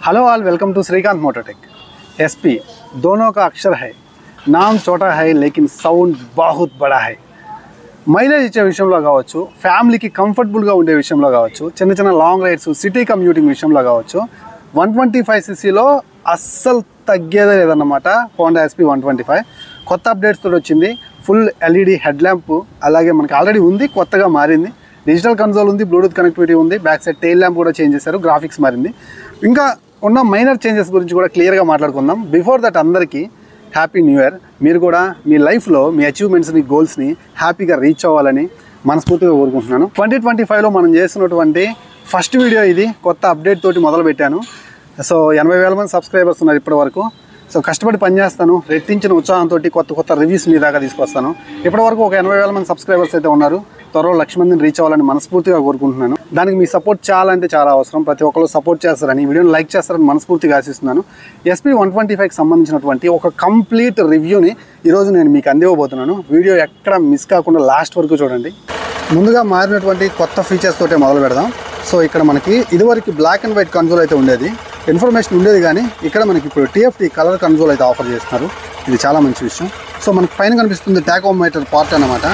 Hello all, welcome to Srikanth Motortech. SP दोनों का अक्षर है, नाम छोटा है लेकिन సౌండ్ बहुत बड़ा है। మైలేజ్ ఇచ్చే విషయంలో కావచ్చు, ఫ్యామిలీకి కంఫర్టబుల్గా ఉండే విషయంలో కావచ్చు, చిన్న చిన్న లాంగ్ రైడ్స్, సిటీ కమ్యూటింగ్ విషయంలో కావచ్చు, 125cc అస్సలు తగ్గేదే లేదన్నమాట। హోండా ఎస్పీ 125 కొత్త అప్డేట్స్ తోటి వచ్చింది। ఫుల్ ఎల్ఈడి హెడ్ ల్యాంప్ అలాగే మనకి ఆల్రెడీ ఉంది, కొత్తగా మారింది। డిజిటల్ కన్సోల్ ఉంది, బ్లూటూత్ కనెక్టివిటీ ఉంది, బ్యాక్ సైడ్ టెయిల్ ల్యాంప్ కూడా చేంజ్ చేశారు, గ్రాఫిక్స్ మారింది। ఇంకా ఉన్న మైనర్ చేంజెస్ గురించి కూడా క్లియర్గా మాట్లాడుకుందాం। బిఫోర్ దట్ అందరికీ హ్యాపీ న్యూ ఇయర్। మీరు కూడా మీ లైఫ్లో మీ అచీవ్మెంట్స్ని, గోల్స్ని హ్యాపీగా రీచ్ అవ్వాలని మనస్ఫూర్తిగా కోరుకుంటున్నాను। 2025లో మనం చేస్తున్నటువంటి ఫస్ట్ వీడియో ఇది, కొత్త అప్డేట్ తోటి మొదలు పెట్టాను। సో 80,000 మంది సబ్స్క్రైబర్స్ ఉన్నారు ఇప్పటి వరకు। సో కష్టపడి పనిచేస్తాను, రెట్టించిన ఉత్సాహంతో కొత్త రివ్యూస్ మీ దాకా తీసుకొస్తాను। ఇప్పటివరకు ఒక 80,000 మంది సబ్స్క్రైబర్స్ అయితే ఉన్నారు, త్వరలో 1,00,000 మందిని రీచ్ అవ్వాలని మనస్ఫూర్తిగా కోరుకుంటున్నాను। దానికి మీ సపోర్ట్ చాలా అంటే చాలా అవసరం, ప్రతి ఒక్కరు సపోర్ట్ చేస్తారని, వీడియోని లైక్ చేస్తారని మనస్ఫూర్తిగా ఆశిస్తున్నాను। ఎస్పీ 125కి సంబంధించినటువంటి ఒక కంప్లీట్ రివ్యూని ఈరోజు నేను మీకు అందివ్వబోతున్నాను। వీడియో ఎక్కడ మిస్ కాకుండా లాస్ట్ వరకు చూడండి। ముందుగా మారినటువంటి కొత్త ఫీచర్స్ తోటే మొదలు పెడదాం। సో ఇక్కడ మనకి ఇదివరకు బ్లాక్ అండ్ వైట్ కన్సోల్ అయితే ఉండేది, ఇన్ఫర్మేషన్ ఉండేది, కానీ ఇక్కడ మనకి ఇప్పుడు టీఎఫ్టీ కలర్ కన్సోల్ అయితే ఆఫర్ చేస్తున్నారు। ఇది చాలా మంచి విషయం। సో మనకి పైన కనిపిస్తుంది టాకోమీటర్ పార్ట్ అన్నమాట।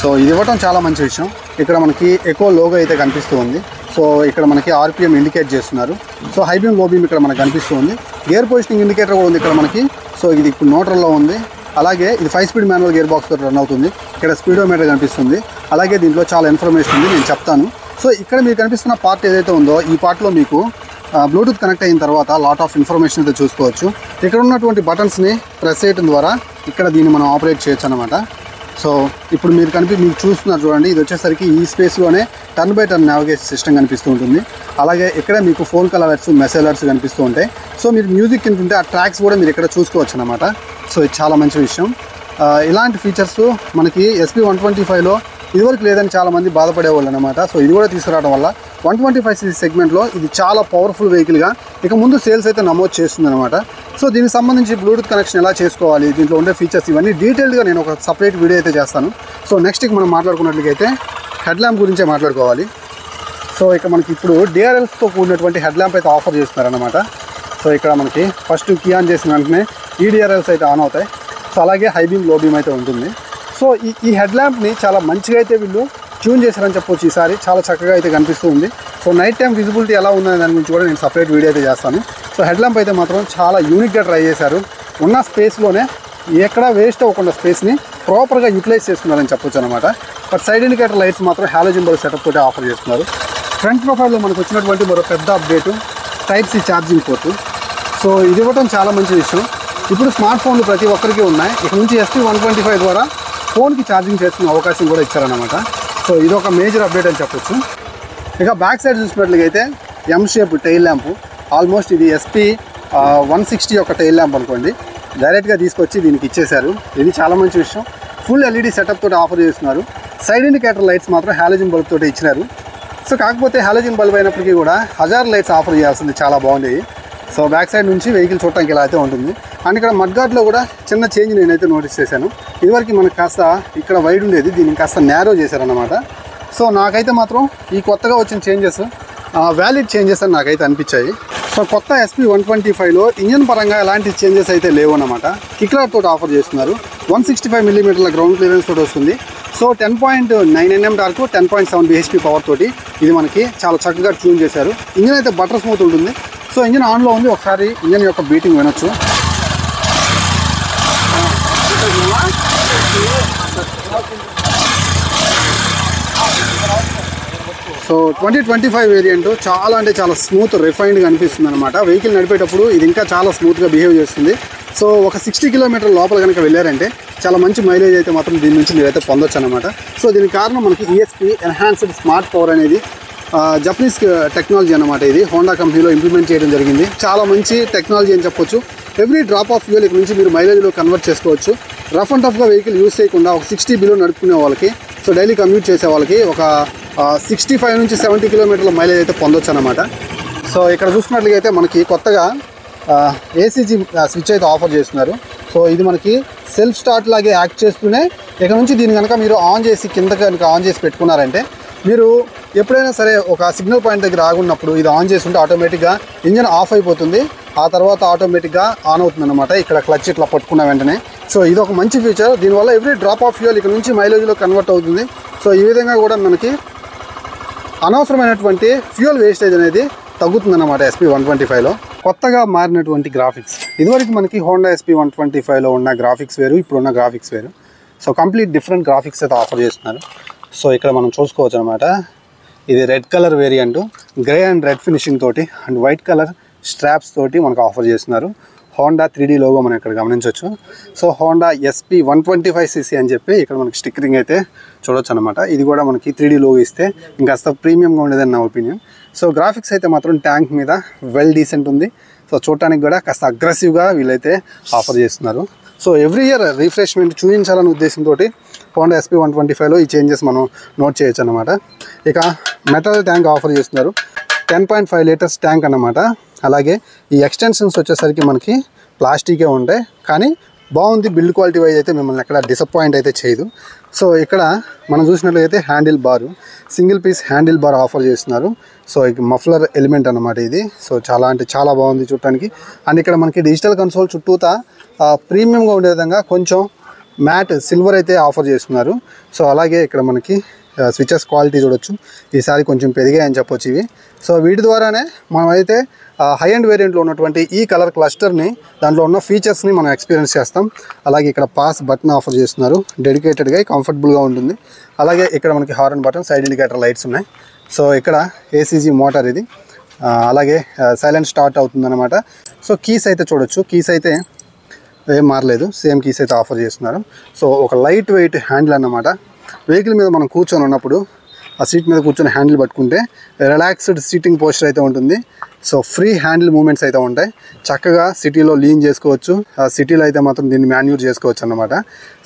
సో ఇది ఇవ్వటం చాలా మంచి విషయం। ఇక్కడ మనకి ఎకో లోగో అయితే కనిపిస్తూ ఉంది। సో ఇక్కడ మనకి ఆర్పిఎం ఇండికేట్ చేస్తున్నారు। సో హై బీమ్, లో బీమ్ ఇక్కడ మనకు కనిపిస్తూ ఉంది। గేర్ పొజిషనింగ్ ఇండికేటర్ కూడా ఉంది ఇక్కడ మనకి। సో ఇది ఇప్పుడు న్యూట్రల్లో ఉంది। అలాగే ఇది 5 స్పీడ్ మాన్యువల్ గేర్ బాక్స్ తోటి రన్ అవుతుంది। ఇక్కడ స్పీడోమీటర్ కనిపిస్తుంది, అలాగే దీంట్లో చాలా ఇన్ఫర్మేషన్ ఉంది, నేను చెప్తాను। సో ఇక్కడ మీకు కనిపిస్తున్న పార్ట్ ఏదైతే ఉందో ఈ పార్ట్లో మీకు బ్లూటూత్ కనెక్ట్ అయిన తర్వాత లాట్ ఆఫ్ ఇన్ఫర్మేషన్ అయితే చూసుకోవచ్చు। ఇక్కడ ఉన్నటువంటి బటన్స్ని ప్రెస్ చేయడం ద్వారా ఇక్కడ దీన్ని మనం ఆపరేట్ చేయొచ్చు అనమాట। సో ఇప్పుడు మీకు చూస్తున్నారు చూడండి, ఇది వచ్చేసరికి ఈ స్పేస్లోనే turn by turn navigation system కనిపిస్తూ ఉంటుంది। అలాగే ఇక్కడ మీకు phone call alerts, message alerts కనిపిస్తూ ఉంటాయి। సో మీరు మ్యూజిక్ వింటుంటే ఆ ట్రాక్స్ కూడా మీరు ఇక్కడ చూసుకోవచ్చు అనమాట। సో ఇది చాలా మంచి విషయం। ఇలాంటి ఫీచర్స్ మనకి ఎస్పీ 125లో ఇదివరకు లేదని చాలామంది బాధపడేవాళ్ళు అనమాట। సో ఇది కూడా తీసుకురావడం వల్ల 125cc సెగ్మెంట్లో ఇది చాలా పవర్ఫుల్ వెహికల్గా ఇక ముందు సేల్స్ అయితే నమోదు చేస్తుంది అనమాట। సో దీనికి సంబంధించి బ్లూటూత్ కనెక్షన్ ఎలా చేసుకోవాలి, దీంట్లో ఉండే ఫీచర్స్, ఇవన్నీ డీటెయిల్గా నేను ఒక సపరేట్ వీడియో అయితే చేస్తాను। సో నెక్స్ట్ మనం మాట్లాడుకున్నట్లయితే హెడ్ ల్యాంప్ గురించే మాట్లాడుకోవాలి। సో ఇక మనకి ఇప్పుడు డిఆర్ఎల్స్తో కూడినటువంటి హెడ్ ల్యాంప్ అయితే ఆఫర్ చేస్తున్నారనమాట। సో ఇక్కడ మనకి ఫస్ట్ కీ ఆన్ చేసిన వెంటనే ఈ డిఆర్ఎల్స్ అయితే ఆన్ అవుతాయి। సో అలాగే హై బీమ్, లో బీమ్ అయితే ఉంటుంది। సో ఈ హెడ్ ల్యాంప్ని చాలా మంచిగా అయితే వీళ్ళు ట్యూన్ చేశారని చెప్పొచ్చు। ఈసారి చాలా చక్కగా అయితే కనిపిస్తూ ఉంది। సో నైట్ టైం విజిబిలిటీ ఎలా ఉందనే దాని గురించి కూడా నేను సపరేట్ వీడియో అయితే చేస్తాను। సో హెడ్ ల్యాంప్ అయితే మాత్రం చాలా యూనిక్గా ట్రై చేశారు। ఉన్న స్పేస్లోనే ఎక్కడా వేస్ట్ అవ్వకుండా స్పేస్ని ప్రాపర్గా యూటిలైజ్ చేస్తున్నారని చెప్పొచ్చు అనమాట। బట్ సైడ్ ఇండికేటర్ లైట్స్ మాత్రం హాలోజన్ బల్బ్ సెటప్ తోటి ఆఫర్ చేస్తున్నారు। ఫ్రంట్ ప్రొఫైల్లో మనకు వచ్చినటువంటి మరో పెద్ద update type C charging port. So ఇది ఇవ్వటం చాలా మంచి విషయం। ఇప్పుడు స్మార్ట్ ఫోన్లు ప్రతి ఒక్కరికి ఉన్నాయి, ఇక నుంచి ఎస్పీ 125 ద్వారా ఫోన్కి ఛార్జింగ్ చేసుకునే అవకాశం కూడా ఇచ్చారన్నమాట। సో ఇది ఒక మేజర్ అప్డేట్ అని చెప్పొచ్చు। ఇక బ్యాక్ సైడ్ చూసినట్లయితే ఎం షేప్ టెయిల్ ల్యాంపు, ఆల్మోస్ట్ ఇది ఎస్పీ 160 యొక్క టెయిల్ ల్యాంప్ అనుకోండి, డైరెక్ట్గా తీసుకొచ్చి దీనికి ఇచ్చేశారు। ఇది చాలా మంచి విషయం। ఫుల్ ఎల్ఈడి సెటప్ తోటి ఆఫర్ చేస్తున్నారు। సైడ్ ఇండికేటర్ లైట్స్ మాత్రం హాలోజన్ బల్బ్ తోటి ఇచ్చినారు। సో కాకపోతే హాలోజన్ బల్బ్ అయినప్పటికీ కూడా హజార్ లైట్స్ ఆఫర్ చేయాల్సింది, చాలా బాగుండేవి। సో బ్యాక్ సైడ్ నుంచి వెహికల్ చూడటానికి ఇలా అయితే ఉంటుంది। అండ్ ఇక్కడ మడ్గార్డ్లో కూడా చిన్న చేంజ్ నేనైతే నోటీస్ చేశాను। ఇదివరకు మనకు కాస్త ఇక్కడ వైడ్ ఉండేది, దీన్ని కాస్త నేరో చేశారన్నమాట। సో నాకైతే మాత్రం ఈ కొత్తగా వచ్చిన చేంజెస్ వ్యాలిడ్ చేంజెస్ అని నాకైతే అనిపించాయి। సో కొత్త ఎస్పీ 125లో ఇంజన్ పరంగా ఎలాంటి చేంజెస్ అయితే లేవు అన్నమాట। కిక్లార్ తోటి ఆఫర్ చేస్తున్నారు, 165mm గ్రౌండ్ క్లియరెన్స్ తోటి వస్తుంది। So 10.9 Nm torque, 10.7 bhp power తోటి ఇది మనకి చాలా చక్కగా ట్యూన్ చేశారు। ఇంజన్ అయితే బటర్ స్మూత్ ఉంటుంది। సో ఇంజన్ ఆన్లో ఉంది, ఒకసారి ఇంజన్ యొక్క బీటింగ్ వినొచ్చు। సో 2025 వేరియంట్ చాలా అంటే చాలా స్మూత్, రిఫైన్డ్గా అనిపిస్తుంది అనమాట। వెహికల్ నడిపేటప్పుడు ఇది ఇంకా చాలా స్మూత్గా బిహేవ్ చేస్తుంది। సో ఒక 60 కిలోమీటర్ల లోపల కనుక వెళ్ళారంటే చాలా మంచి మైలేజ్ అయితే మాత్రం దీని నుంచి మీరైతే పొందొచ్చు అనమాట। సో దీనికి కారణం మనకి ఈఎస్పీ ఎన్హాన్స్డ్ స్మార్ట్ పవర్ అనేది జపనీస్ టెక్నాలజీ అనమాట। ఇది హోండా కంపెనీలో ఇంప్లిమెంట్ చేయడం జరిగింది, చాలా మంచి టెక్నాలజీ అని చెప్పొచ్చు। ఎవ్రీ డ్రాప్ ఆఫ్ ఫ్యూయల్ ఇక్కడ నుంచి మీరు మైలేజ్లో కన్వర్ట్ చేసుకోవచ్చు। రఫ్ అండ్ టఫ్గా వెహికల్ యూస్ చేయకుండా ఒక 60 బిలో నడుపుకునే వాళ్ళకి, సో డైలీ కమ్యూట్ చేసే వాళ్ళకి ఒక 65 నుంచి 70 కిలోమీటర్ల మైలేజ్ అయితే పొందొచ్చు అనమాట। సో ఇక్కడ చూసుకున్నట్లయితే మనకి కొత్తగా ఏసీజీ స్విచ్ అయితే ఆఫర్ చేస్తున్నారు। సో ఇది మనకి సెల్ఫ్ స్టార్ట్ లాగే యాక్ట్ చేస్తూనే ఇక నుంచి దీన్ని కనుక మీరు ఆన్ చేసి కింద కనుక ఆన్ చేసి పెట్టుకున్నారంటే మీరు ఎప్పుడైనా సరే ఒక సిగ్నల్ పాయింట్ దగ్గర ఆగున్నప్పుడు ఇది ఆన్ చేస్తుంటే ఆటోమేటిక్గా ఇంజన్ ఆఫ్ అయిపోతుంది, ఆ తర్వాత ఆటోమేటిక్గా ఆన్ అవుతుంది అనమాట. ఇక్కడ క్లచ్ ఇట్లా పట్టుకున్న వెంటనే. సో ఇది ఒక మంచి ఫీచర్. దీనివల్ల ఎవ్రీ డ్రాప్ ఆఫ్ ఫ్యూయల్ ఇక్కడ నుంచి మైలేజ్లో కన్వర్ట్ అవుతుంది. సో ఈ విధంగా కూడా మనకి అనవసరమైనటువంటి ఫ్యూయల్ వేస్టేజ్ అనేది తగ్గుతుందన్నమాట SP125లో. కొత్తగా మారినటువంటి గ్రాఫిక్స్, ఇదివరకు మనకి హోండా SP125లో ఉన్న గ్రాఫిక్స్ వేరు, ఇప్పుడున్న గ్రాఫిక్స్ వేరు. సో కంప్లీట్ డిఫరెంట్ గ్రాఫిక్స్ అయితే ఆఫర్ చేస్తున్నారు. సో ఇక్కడ మనం చూసుకోవచ్చు అనమాట. ఇది red colour variant, grey and red finishing తోటి అండ్ వైట్ కలర్ స్ట్రాప్స్ తోటి మనకు ఆఫర్ చేస్తున్నారు. హోండా 3D లోగో మనం ఇక్కడ గమనించవచ్చు. సో హోండా SP125cc అని చెప్పి ఇక్కడ మనకి స్టిక్కరింగ్ అయితే చూడొచ్చు అనమాట. ఇది కూడా మనకి 3D లోగో ఇస్తే ఇంకాస్త ప్రీమియంగా ఉండేదని నా ఒపీనియన్. సో గ్రాఫిక్స్ అయితే మాత్రం ట్యాంక్ మీద వెల్ డీసెంట్ ఉంది. సో చూడటానికి కూడా కాస్త అగ్రెసివ్గా వీళ్ళైతే ఆఫర్ చేస్తున్నారు. సో ఎవ్రీ ఇయర్ రిఫ్రెష్మెంట్ చూపించాలనే ఉద్దేశంతో హోండా SP125లో ఈ చేంజెస్ మనం నోట్ చేయొచ్చు అనమాట. ఇక మెటల్ ట్యాంక్ ఆఫర్ చేస్తున్నారు, 10.5 లీటర్స్ ట్యాంక్ అన్నమాట. అలాగే ఈ ఎక్స్టెన్షన్స్ వచ్చేసరికి మనకి ప్లాస్టికే ఉంటాయి, కానీ బాగుంది. బిల్డ్ క్వాలిటీ వైజ్ అయితే మిమ్మల్ని ఎక్కడ డిసప్పాయింట్ అయితే చేయదు. సో ఇక్కడ మనం చూసినట్లయితే handle bar, single piece handle bar offer చేస్తున్నారు. సో ఇక మఫ్లర్ ఎలిమెంట్ అనమాట ఇది. సో చాలా అంటే చాలా బాగుంది చూడటానికి. అండ్ ఇక్కడ మనకి డిజిటల్ కన్సోల్ చుట్టూతా ప్రీమియంగా ఉండే విధంగా కొంచెం మ్యాట్ సిల్వర్ అయితే ఆఫర్ చేస్తున్నారు. సో అలాగే ఇక్కడ మనకి స్విచెస్ క్వాలిటీ చూడొచ్చు, ఈసారి కొంచెం పెరిగాయని చెప్పొచ్చు ఇవి. సో వీటి ద్వారానే మనమైతే హై అండ్ వేరియంట్లో ఉన్నటువంటి ఈ కలర్ క్లస్టర్ని, దాంట్లో ఉన్న ఫీచర్స్ని మనం ఎక్స్పీరియన్స్ చేస్తాం. అలాగే ఇక్కడ పాస్ బటన్ ఆఫర్ చేస్తున్నారు, డెడికేటెడ్గా కంఫర్టబుల్గా ఉంటుంది. అలాగే ఇక్కడ మనకి horn button, side indicator lights ఉన్నాయి. సో ఇక్కడ ACG మోటార్ ఇది. అలాగే సైలెంట్ స్టార్ట్ అవుతుందన్నమాట. సో కీస్ అయితే చూడొచ్చు, కీస్ అయితే ఏం మారలేదు, సేమ్ కీస్ అయితే ఆఫర్ చేస్తున్నారు. సో ఒక లైట్ వెయిట్ హ్యాండిల్ అన్నమాట. వెహికల్ మీద మనం కూర్చొని ఉన్నప్పుడు ఆ సీట్ మీద కూర్చొని హ్యాండిల్ పట్టుకుంటే రిలాక్స్డ్ సీటింగ్ పోస్చర్ అయితే ఉంటుంది. సో ఫ్రీ హ్యాండిల్ మూమెంట్స్ అయితే ఉంటాయి. చక్కగా సిటీలో లీన్ చేసుకోవచ్చు, సిటీలో అయితే మాత్రం దీన్ని మాన్యూర్ చేసుకోవచ్చు అన్నమాట.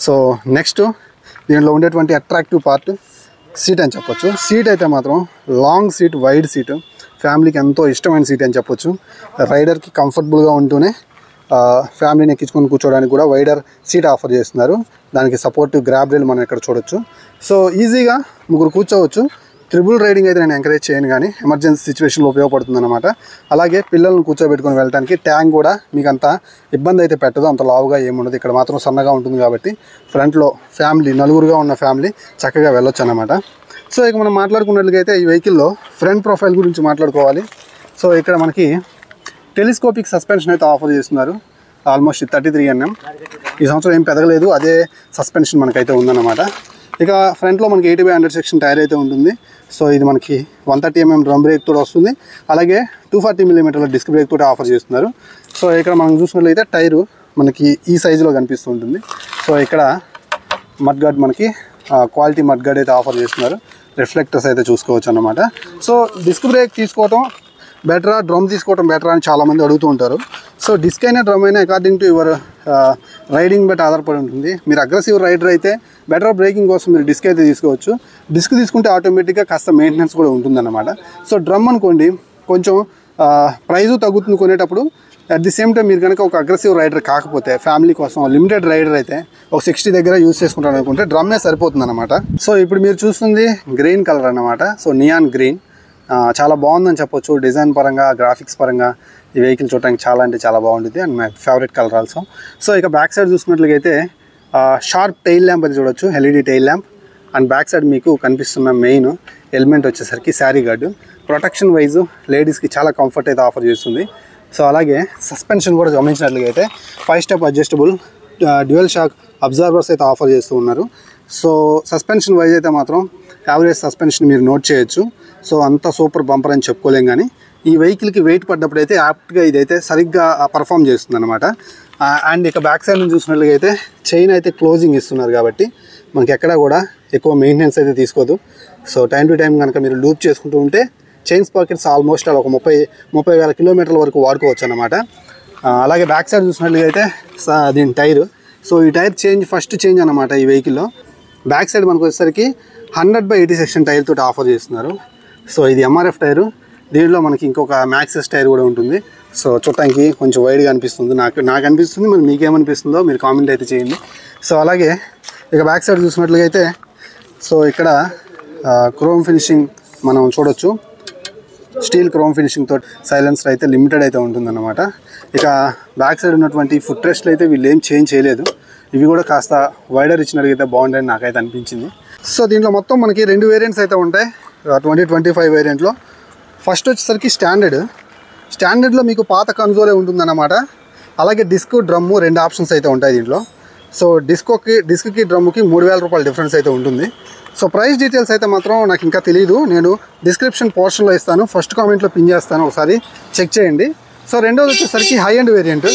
సో నెక్స్ట్ దీంట్లో ఉండేటువంటి అట్రాక్టివ్ పార్ట్ సీట్ అని చెప్పొచ్చు. సీట్ అయితే మాత్రం లాంగ్ సీట్, వైడ్ సీటు, ఫ్యామిలీకి ఎంతో ఇష్టమైన సీట్ అని చెప్పొచ్చు. రైడర్కి కంఫర్టబుల్గా ఉంటూనే ఫ్యామిలీని ఎక్కించుకొని కూర్చోడానికి కూడా వైడర్ సీట్ ఆఫర్ చేస్తున్నారు. దానికి సపోర్టివ్ గ్రాబ్ రైల్ మనం ఇక్కడ చూడొచ్చు. సో ఈజీగా ముగ్గురు కూర్చోవచ్చు. ట్రిపుల్ రైడింగ్ అయితే నేను ఎంకరేజ్ చేయను, కానీ ఎమర్జెన్సీ సిచ్యువేషన్లో ఉపయోగపడుతుంది అనమాట. అలాగే పిల్లలను కూర్చోబెట్టుకొని వెళ్ళడానికి ట్యాంక్ కూడా మీకు అంత ఇబ్బంది అయితే పెట్టదు, అంత లావుగా ఏముండదు. ఇక్కడ మాత్రం సన్నగా ఉంటుంది కాబట్టి ఫ్రంట్లో ఫ్యామిలీ, నలుగురుగా ఉన్న ఫ్యామిలీ చక్కగా వెళ్ళొచ్చు అనమాట. సో ఇక మనం మాట్లాడుకున్నట్లయితే ఈ వెహికల్లో ఫ్రంట్ ప్రొఫైల్ గురించి మాట్లాడుకోవాలి. సో ఇక్కడ మనకి టెలిస్కోపిక్ సస్పెన్షన్ అయితే ఆఫర్ చేస్తున్నారు, ఆల్మోస్ట్ 33 mm. ఈ సంవత్సరం ఏం పెరగలేదు, అదే సస్పెన్షన్ మనకైతే ఉందన్నమాట. ఇక ఫ్రంట్లో మనకి 80/100 సెక్షన్ టైర్ అయితే ఉంటుంది. సో ఇది మనకి 130 mm డ్రమ్ బ్రేక్ తోటి వస్తుంది. అలాగే 240 mm డిస్క్ బ్రేక్ తోటి ఆఫర్ చేస్తున్నారు. సో ఇక్కడ మనం చూసినట్లయితే టైరు మనకి ఈ సైజులో కనిపిస్తుంటుంది. సో ఇక్కడ మడ్ గార్డ్, మనకి క్వాలిటీ మడ్ గార్డ్ అయితే ఆఫర్ చేస్తున్నారు. రిఫ్లెక్టర్స్ అయితే చూసుకోవచ్చు అన్నమాట. సో డిస్క్ బ్రేక్ తీసుకోవటం బెటరా, డ్రమ్ తీసుకోవడం బెటరా అని చాలామంది అడుగుతూ ఉంటారు. సో డిస్క్ అయినా డ్రమ్ అయినా అకార్డింగ్ టు యువర్ రైడింగ్ బట్టి ఆధారపడి ఉంటుంది. మీరు అగ్రెసివ్ రైడర్ అయితే బెటర్ బ్రేకింగ్ కోసం మీరు డిస్క్ అయితే తీసుకోవచ్చు. డిస్క్ తీసుకుంటే ఆటోమేటిక్గా కాస్త మెయింటెనెన్స్ కూడా ఉంటుందన్నమాట. సో డ్రమ్ అనుకోండి కొంచెం ప్రైజు తగ్గుతుంది కొనేటప్పుడు. అట్ ది సేమ్ టైం మీరు కనుక ఒక అగ్రెసివ్ రైడర్ కాకపోతే, ఫ్యామిలీ కోసం లిమిటెడ్ రైడర్ అయితే ఒక 60 దగ్గర యూజ్ చేసుకుంటారు అనుకుంటే డ్రమ్మే సరిపోతుంది అనమాట. సో ఇప్పుడు మీరు చూస్తుంది గ్రీన్ కలర్ అన్నమాట. సో నియాన్ గ్రీన్ చాలా బాగుందని చెప్పొచ్చు. డిజైన్ పరంగా, గ్రాఫిక్స్ పరంగా ఈ వెహికల్ చూడడానికి చాలా అంటే చాలా బాగుంటుంది. And my favourite colour also. So ఇక బ్యాక్ సైడ్ చూసుకున్నట్లయితే షార్ప్ టైల్ ల్యాంప్ అది చూడొచ్చు, LED tail lamp. And back side మీకు కనిపిస్తున్న మెయిన్ ఎలిమెంట్ వచ్చేసరికి శారీ గార్డు. ప్రొటెక్షన్ వైజ్ లేడీస్కి చాలా కంఫర్ట్ అయితే ఆఫర్ చేస్తుంది. సో అలాగే సస్పెన్షన్ కూడా గమనించినట్లయితే 5 step adjustable dual shock absorbers అయితే ఆఫర్ చేస్తూ ఉన్నారు. సో సస్పెన్షన్ వైజ్ అయితే మాత్రం యావరేజ్ సస్పెన్షన్ మీరు నోట్ చేయొచ్చు. సో అంత సూపర్ బంపర్ అని చెప్పుకోలేం, కానీ ఈ వెహికల్కి వెయిట్ పడ్డప్పుడు అయితే యాప్ట్గా ఇదైతే సరిగ్గా పర్ఫామ్ చేస్తుంది అనమాట. అండ్ ఇక బ్యాక్ సైడ్ నుంచి చూసినట్లయితే చైన్ అయితే క్లోజింగ్ ఇస్తున్నారు కాబట్టి మనకి ఎక్కడా కూడా ఎక్కువ మెయింటెనెన్స్ అయితే తీసుకోదు. సో టైం టు టైం కనుక మీరు లూప్ చేసుకుంటూ ఉంటే చైన్ స్పాకెట్స్ ఆల్మోస్ట్ అలా ఒక 30,000 కిలోమీటర్ల వరకు వాడుకోవచ్చు అనమాట. అలాగే బ్యాక్ సైడ్ చూసినట్లయితే దీని టైరు. సో ఈ టైర్ ఫస్ట్ చేంజ్ అనమాట ఈ వెహికల్లో. బ్యాక్ సైడ్ మనకు వచ్చేసరికి 100/80 సెక్షన్ టైర్ తోటి ఆఫర్ చేస్తున్నారు. సో ఇది MRF టైరు. దీనిలో మనకి ఇంకొక మ్యాక్సెస్ టైర్ కూడా ఉంటుంది. సో చూడటానికి కొంచెం వైడ్గా అనిపిస్తుంది, నాకు అనిపిస్తుంది. మరి మీకేమనిపిస్తుందో మీరు కామెంట్ అయితే చేయండి. సో అలాగే ఇక బ్యాక్ సైడ్ చూసినట్లయితే సో ఇక్కడ క్రోమ్ ఫినిషింగ్ మనం చూడొచ్చు. స్టీల్ క్రోమ్ ఫినిషింగ్ తోటి సైలెన్సర్ అయితే లిమిటెడ్ అయితే ఉంటుందన్నమాట. ఇక బ్యాక్ సైడ్ ఉన్నటువంటి ఫుట్ రెస్ట్లు అయితే వీళ్ళు ఏం చేంజ్ చేయలేదు. ఇవి కూడా కాస్త వైడర్ ఇచ్చినట్టుగా బాగుండని నాకైతే అనిపించింది. సో దీంట్లో మొత్తం మనకి 2 వేరియంట్స్ అయితే ఉంటాయి 2025 వేరియంట్లో. ఫస్ట్ వచ్చేసరికి స్టాండర్డ్లో మీకు పాత కన్సోలే ఉంటుందన్నమాట. అలాగే డిస్క్ డ్రమ్ము 2 ఆప్షన్స్ అయితే ఉంటాయి దీంట్లో. సో డిస్క్కి డ్రమ్ముకి 3000 రూపాయల డిఫరెన్స్ అయితే ఉంటుంది. సో ప్రైస్ డీటెయిల్స్ అయితే మాత్రం నాకు ఇంకా తెలియదు. నేను డిస్క్రిప్షన్ పోర్షన్లో ఇస్తాను, ఫస్ట్ కామెంట్లో పిన్ చేస్తాను, ఒకసారి చెక్ చేయండి. సో రెండోది వచ్చేసరికి high and variant,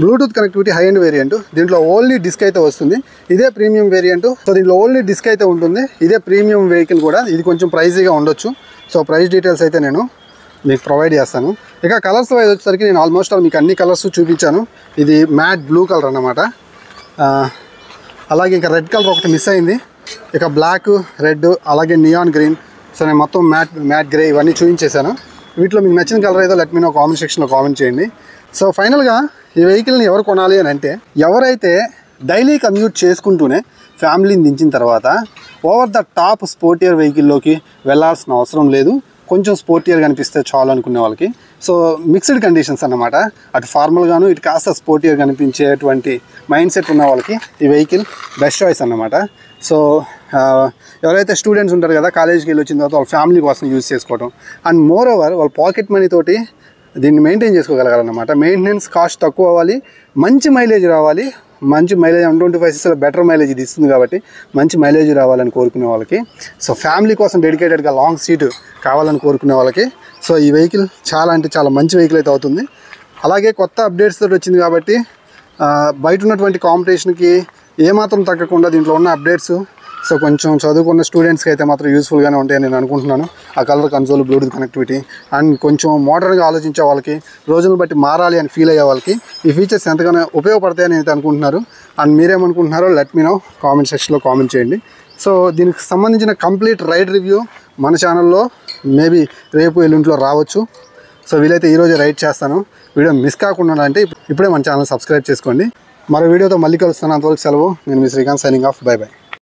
Bluetooth connectivity high and variant. దీంట్లో ఓన్లీ డిస్క్ అయితే వస్తుంది. ఇదే ప్రీమియం వేరియంట్. సో దీంట్లో ఓన్లీ డిస్క్ అయితే ఉంటుంది. ఇదే ప్రీమియం వెహికల్ కూడా. ఇది కొంచెం ప్రైజీగా ఉండొచ్చు. సో ప్రైస్ డీటెయిల్స్ అయితే నేను మీకు ప్రొవైడ్ చేస్తాను. ఇక కలర్స్ వైజ్ వచ్చేసరికి నేను ఆల్మోస్ట్ మీకు అన్ని కలర్స్ చూపించాను. ఇది మ్యాట్ బ్లూ కలర్ అన్నమాట. అలాగే ఇక రెడ్ కలర్ ఒకటి మిస్ అయింది. ఇక బ్లాక్, రెడ్, అలాగే నియాన్ గ్రీన్. సో నేను మొత్తం మ్యాట్ గ్రే ఇవన్నీ చూపించేశాను. వీటిలో మీకు నచ్చిన కలర్ ఏదో లెట్ మీ నో కామెంట్ సెక్షన్లో కామెంట్ చేయండి. సో ఫైనల్గా ఈ వెహికల్ని ఎవరు కొనాలి అని అంటే, ఎవరైతే డైలీ కమ్యూట్ చేసుకుంటూనే ఫ్యామిలీని దించిన తర్వాత ఓవర్ ద టాప్ స్పోర్టియర్ వెహికల్లోకి వెళ్ళాల్సిన అవసరం లేదు, కొంచెం స్పోర్టియర్ కనిపిస్తే చాలు అనుకునే వాళ్ళకి. సో మిక్స్డ్ కండిషన్స్ అన్నమాట. అటు ఫార్మల్గాను ఇటు కాస్త స్పోర్టియర్ కనిపించేటువంటి మైండ్ సెట్ ఉన్న వాళ్ళకి ఈ వెహికల్ బెస్ట్ చాయిస్ అన్నమాట. సో ఎవరైతే స్టూడెంట్స్ ఉంటారు కదా, కాలేజీకి వెళ్ళి వచ్చిన తర్వాత వాళ్ళ ఫ్యామిలీ కోసం యూజ్ చేసుకోవడం, అండ్ మోర్ ఓవర్ వాళ్ళ పాకెట్ మనీ తోటి దీన్ని మెయింటైన్ చేసుకోగలగాలన్నమాట. మెయింటెనెన్స్ కాస్ట్ తక్కువ అవ్వాలి, మంచి మైలేజ్ రావాలి. మంచి మైలేజ్ 125cc బెటర్ మైలేజ్ ఇది ఇస్తుంది కాబట్టి మంచి మైలేజ్ రావాలని కోరుకునే వాళ్ళకి, సో ఫ్యామిలీ కోసం డెడికేటెడ్గా లాంగ్ సీటు కావాలని కోరుకునే వాళ్ళకి సో ఈ వెహికల్ చాలా అంటే చాలా మంచి వెహికల్ అయితే అవుతుంది. అలాగే కొత్త అప్డేట్స్ తోటి వచ్చింది కాబట్టి బయట ఉన్నటువంటి కాంపిటీషన్కి ఏమాత్రం తగ్గకుండా దీంట్లో ఉన్న అప్డేట్స్ సో కొంచెం చదువుకున్న స్టూడెంట్స్కి అయితే మాత్రం యూస్ఫుల్గానే ఉంటాయని నేను అనుకుంటున్నాను. ఆ colour console, Bluetooth connectivity, and కొంచెం మోడర్న్గా ఆలోచించే వాళ్ళకి, రోజులను బట్టి మారాలి అని ఫీల్ అయ్యే వాళ్ళకి ఈ ఫీచర్స్ ఎంతగానో ఉపయోగపడతాయని అయితే అనుకుంటున్నారు. అండ్ మీరేమనుకుంటున్నారో లెట్ మీ నో కామెంట్ సెక్షన్లో కామెంట్ చేయండి. సో దీనికి సంబంధించిన కంప్లీట్ రైడ్ రివ్యూ మన ఛానల్లో మేబీ రేపు ఎల్లుంట్లో రావచ్చు. సో వీలైతే ఈరోజే రైడ్ చేస్తాను. వీడియో మిస్ కాకుండా అంటే ఇప్పుడే మన ఛానల్ సబ్స్క్రైబ్ చేసుకోండి. మరో వీడియోతో మళ్ళీ కలుస్తాను. అంతవరకు సెలవు. నేను మీ Srikanth, signing off. Bye by.